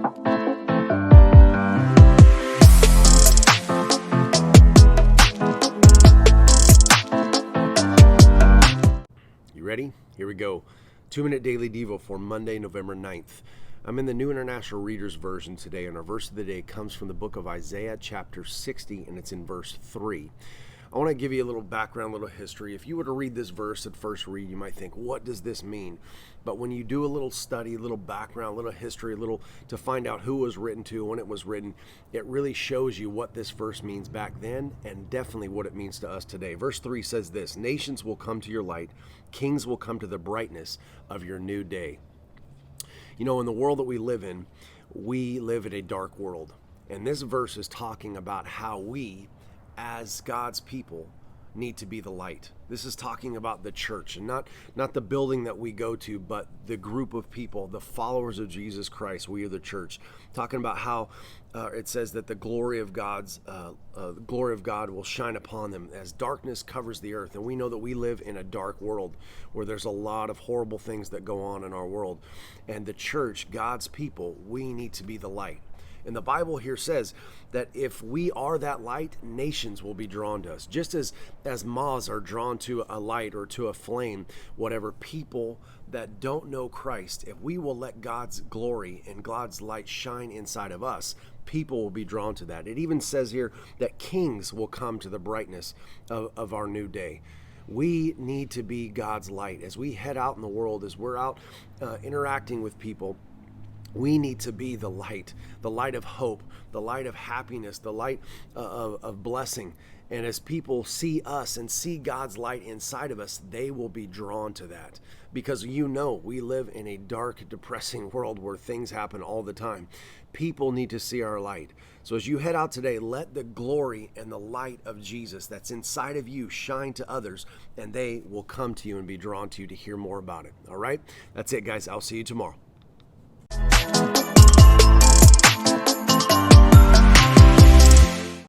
You ready? Here we go. 2-minute daily Devo for Monday, November 9th. I'm in the New International Reader's Version today, and our verse of the day comes from the book of Isaiah, chapter 60, and it's in verse 3. I want to give you a little background, a little history. If you were to read this verse at first read, you might think, what does this mean? But when you do a little study, a little background, a little history, a little to find out who it was written to, when it was written, it really shows you what this verse means back then and definitely what it means to us today. Verse 3 says this: nations will come to your light, kings will come to the brightness of your new day. You know, in the world that we live in a dark world. And this verse is talking about how we, as God's people, need to be the light. This is talking about the church, and not the building that we go to, but the group of people, the followers of Jesus Christ. We are the church. Talking about how it says that the glory of God will shine upon them as darkness covers the earth. And we know that we live in a dark world where there's a lot of horrible things that go on in our world. And the church, God's people, we need to be the light. And the Bible here says that if we are that light, nations will be drawn to us. Just as moths are drawn to a light or to a flame, whatever, people that don't know Christ, if we will let God's glory and God's light shine inside of us, people will be drawn to that. It even says here that kings will come to the brightness of our new day. We need to be God's light. As we head out in the world, as we're out interacting with people, we need to be the light of hope, the light of happiness, the light of blessing. And as people see us and see God's light inside of us, they will be drawn to that. Because we live in a dark, depressing world where things happen all the time. People need to see our light. So as you head out today, let the glory and the light of Jesus that's inside of you shine to others, and they will come to you and be drawn to you to hear more about it. All right? That's it, guys. I'll see you tomorrow.